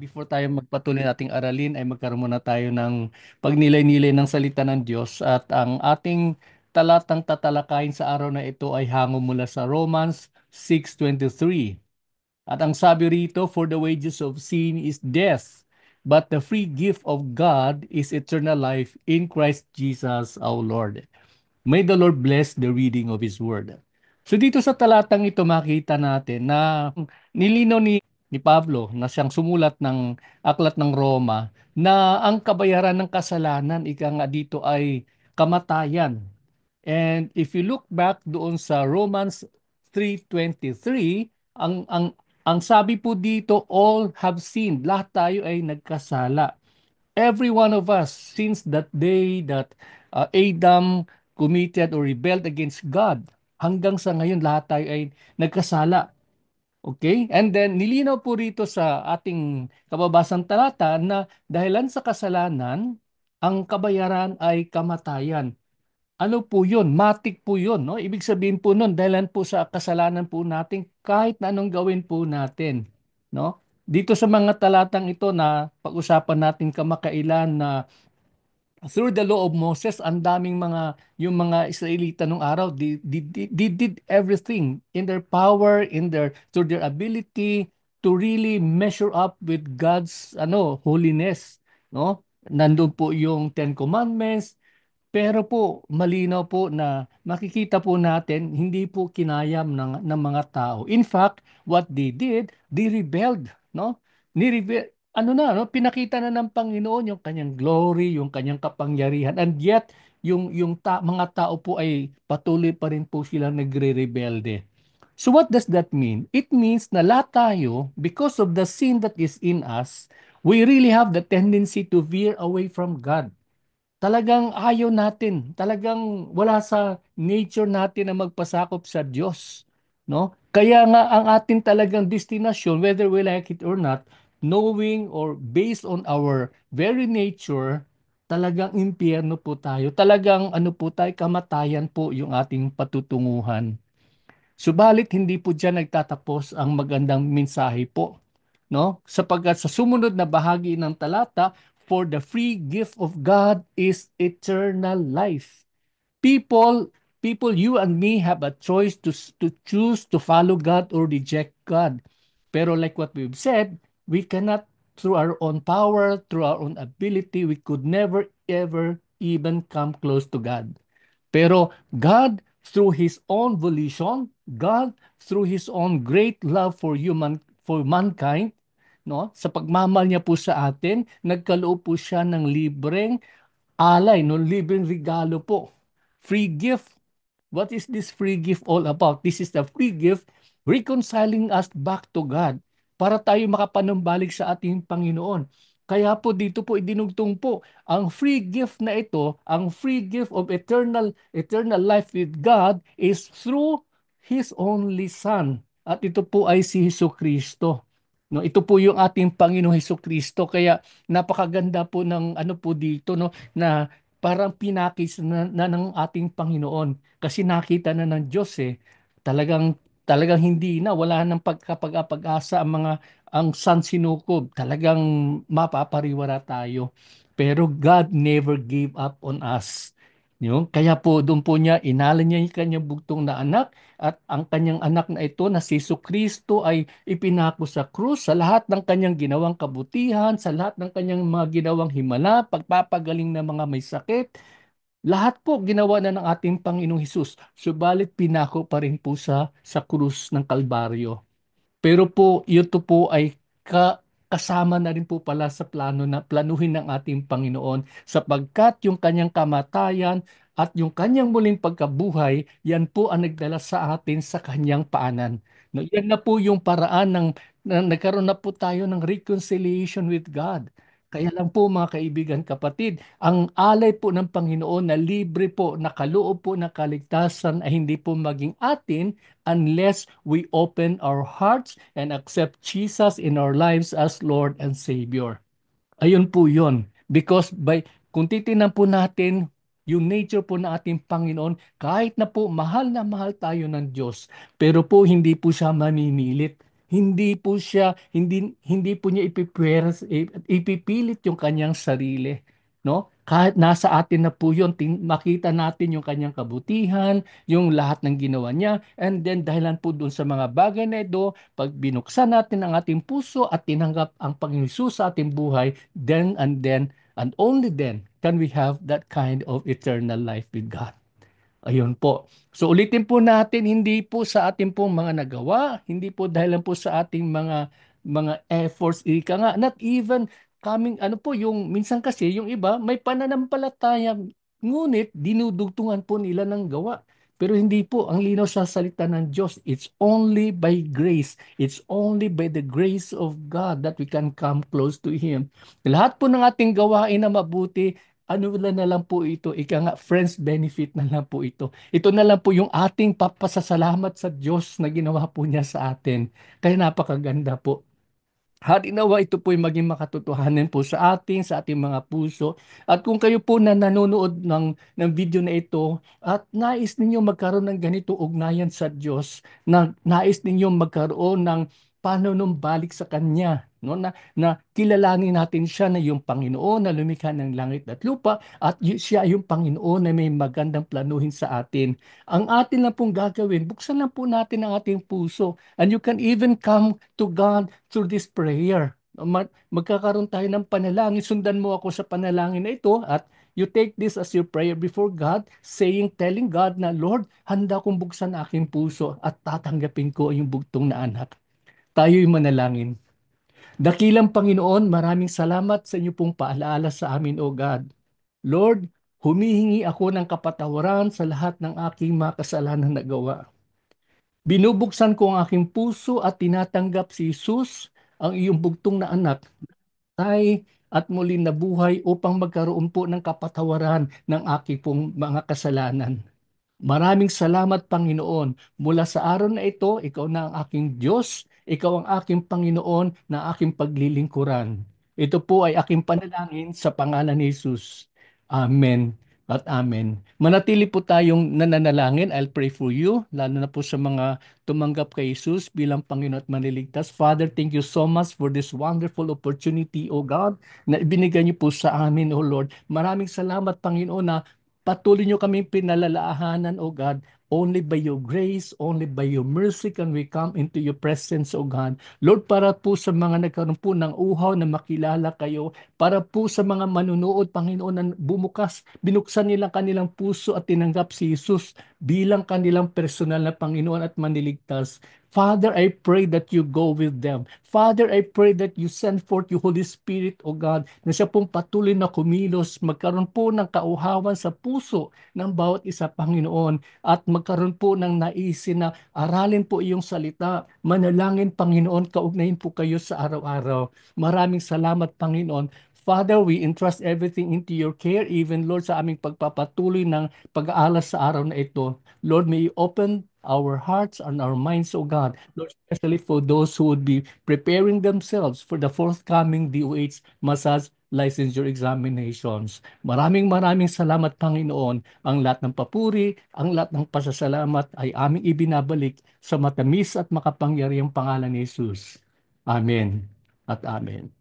before tayo magpatuloy nating aralin ay magkaroon muna tayo ng pagnilay-nilay ng salita ng Diyos at ang ating talatang tatalakayin sa araw na ito ay hango mula sa Romans 6:23. At ang sabi rito, for the wages of sin is death, but the free gift of God is eternal life in Christ Jesus our Lord. May the Lord bless the reading of His Word. So dito sa talatang ito makita natin na nilinaw ni Pablo na siyang sumulat ng Aklat ng Roma na ang kabayaran ng kasalanan ika nga dito ay kamatayan. And if you look back doon sa Romans 3:23, ang sabi po dito, all have sinned. Lahat tayo ay nagkasala. Every one of us, since that day that Adam committed or rebelled against God, hanggang sa ngayon lahat tayo ay nagkasala. Okay? And then nilinaw po rito sa ating kababasang talata na dahilan sa kasalanan, ang kabayaran ay kamatayan. Ano po yun? Matik po yun. No? Ibig sabihin po nun, dahilan po sa kasalanan po natin, kahit na anong gawin po natin. No? Dito sa mga talatang ito na pag-usapan natin kamakailan na through the law of Moses, ang daming yung mga Israelita nung araw, they did everything in their power, through their ability to really measure up with God's holiness. No? Nandun po yung Ten Commandments, pero po, malinaw po na makikita po natin, hindi po kinayam ng mga tao. In fact, what they did, they rebelled, no? Pinakita na ng Panginoon yung kanyang glory, yung kanyang kapangyarihan. And yet, mga tao po ay patuloy pa rin po silang nagre-rebelde. So what does that mean? It means na lahat tayo, because of the sin that is in us, we really have the tendency to veer away from God. Talagang ayaw natin, talagang wala sa nature natin na magpasakop sa Diyos, no? Kaya nga ang atin talagang destinasyon, whether we like it or not, knowing or based on our very nature, talagang impyerno po tayo. Talagang ano po tayo, kamatayan po yung ating patutunguhan. Subalit hindi po diyan nagtatapos ang magandang mensahe po, no? Sapagkat sa sumunod na bahagi ng talata, for the free gift of God is eternal life. People, you and me have a choice to choose to follow God or reject God. Pero like what we've said, we cannot, through our own power, through our own ability, we could never ever even come close to God. Pero God, through His own volition, God, through His own great love for mankind, no, sa pagmamahal niya po sa atin, nagkaloob po siya ng libreng alay, no, libreng regalo po. Free gift. What is this free gift all about? This is the free gift reconciling us back to God para tayo makapanumbalik sa ating Panginoon. Kaya po dito po idinugtong po ang free gift na ito, ang free gift of eternal life with God is through His only Son. At ito po ay si Hesus Kristo. No, ito po yung ating Panginoong Hesus Kristo. Kaya napakaganda po ng ano po dito, no, na parang pinakis na ng ating Panginoon kasi nakita na ng Diyos talagang talagang hindi na, wala nang pag-asa ang sansinukob, talagang mapapariwara tayo, pero God never gave up on us. Kaya po doon po niya inalay niya yung kanyang bugtong na anak, at ang kanyang anak na ito na si Kristo ay ipinako sa krus sa lahat ng kanyang ginawang kabutihan, sa lahat ng kanyang mga ginawang himala, pagpapagaling ng mga may sakit. Lahat po ginawa na ng ating Panginoong Hesus. Subalit pinako pa rin po sa krus ng Kalbaryo. Pero po, ito po ay kasama na rin po pala sa plano na planuhin ng ating Panginoon, sapagkat yung kanyang kamatayan at yung kanyang muling pagkabuhay, yan po ang nagdala sa atin sa kanyang paanan. No, yan na po yung paraan na nagkaroon na po tayo ng reconciliation with God. Kaya lang po mga kaibigan, kapatid, ang alay po ng Panginoon na libre po, nakaloob po ng kaligtasan ay hindi po maging atin unless we open our hearts and accept Jesus in our lives as Lord and Savior. Ayun po yun. Because kung titingnan po natin yung nature po ng ating Panginoon, kahit na po mahal na mahal tayo ng Diyos, pero po hindi po siya mamimilit. Hindi po siya, hindi po niya ipipilit yung kanyang sarili, no? Kahit nasa atin na po yun, makita natin yung kanyang kabutihan, yung lahat ng ginawa niya, and then dahilan po dun sa mga bagay na ito, pag binuksan natin ang ating puso at tinanggap ang Panginoon Hesus sa ating buhay, then, and only then, can we have that kind of eternal life with God. Ayun po. So ulitin po natin, hindi po sa ating pong mga nagawa, hindi po dahil lang po sa ating mga efforts, ika nga, not even coming, ano po, yung minsan kasi, yung iba, may pananampalataya, ngunit dinudugtungan po nila ng gawa. Pero hindi po, ang linaw sa salita ng Diyos, it's only by grace, it's only by the grace of God that we can come close to Him. Lahat po ng ating gawain na mabuti, ano na lang po ito, ika nga, friends benefit na lang po ito. Ito na lang po yung ating papasasalamat sa Diyos na ginawa po niya sa atin. Kaya napakaganda po. Nawa ito po yung maging makatotohanan po sa ating mga puso. At kung kayo po na nanonood ng video na ito at nais ninyo magkaroon ng ganito ugnayan sa Diyos, na nais ninyo magkaroon ng panunumbalik sa Kanya, no? Na kilalanin natin siya na yung Panginoon na lumikha ng langit at lupa at siya yung Panginoon na may magandang planuhin sa atin. Ang atin lang pong gagawin, buksan lang po natin ang ating puso, and you can even come to God through this prayer. Magkakaroon tayo ng panalangin. Sundan mo ako sa panalangin na ito at you take this as your prayer before God, telling God na, Lord, handa kong buksan aking puso at tatanggapin ko yung bugtong na anak. Tayo'y manalangin. Dakilang Panginoon, maraming salamat sa inyo pong paalaala sa amin, O God. Lord, humihingi ako ng kapatawaran sa lahat ng aking mga kasalanan na gawa. Binubuksan ko ang aking puso at tinatanggap si Jesus, ang iyong bugtong na anak, tay at muli na buhay upang magkaroon po ng kapatawaran ng aking pong mga kasalanan. Maraming salamat, Panginoon. Mula sa araw na ito, ikaw na ang aking Diyos, ikaw ang aking Panginoon na aking paglilingkuran. Ito po ay aking panalangin sa pangalan ni Jesus. Amen at amen. Manatili po tayong nananalangin. I'll pray for you, lalo na po sa mga tumanggap kay Jesus bilang Panginoon at Maniligtas. Father, thank you so much for this wonderful opportunity, O God, na ibinigay niyo po sa amin, O Lord. Maraming salamat, Panginoon, na patuloy niyo kaming pinalalahanan, O God. Only by your grace, only by your mercy can we come into your presence, O God. Lord, para po sa mga nagkaroon po ng uhaw na makilala kayo, para po sa mga manunood, Panginoon, na binuksan nila kanilang puso at tinanggap si Jesus bilang kanilang personal na Panginoon at Maniligtas. Father, I pray that you go with them. Father, I pray that you send forth your Holy Spirit, O God, na siya pong patuloy na kumilos, magkaroon po ng kauhawan sa puso ng bawat isa, Panginoon, at magkaroon po ng naisin na aralin po iyong salita. Manalangin, Panginoon, kaugnayin po kayo sa araw-araw. Maraming salamat, Panginoon. Father, we entrust everything into your care, even, Lord, sa aming pagpapatuloy ng pag-aalas sa araw na ito. Lord, may you open our hearts and our minds, O God, Lord, especially for those who would be preparing themselves for the forthcoming DOH massage licensure examinations. Maraming maraming salamat, Panginoon. Ang lahat ng papuri, ang lahat ng pasasalamat ay aming ibinabalik sa matamis at makapangyarihang pangalan ni Jesus. Amen at amen.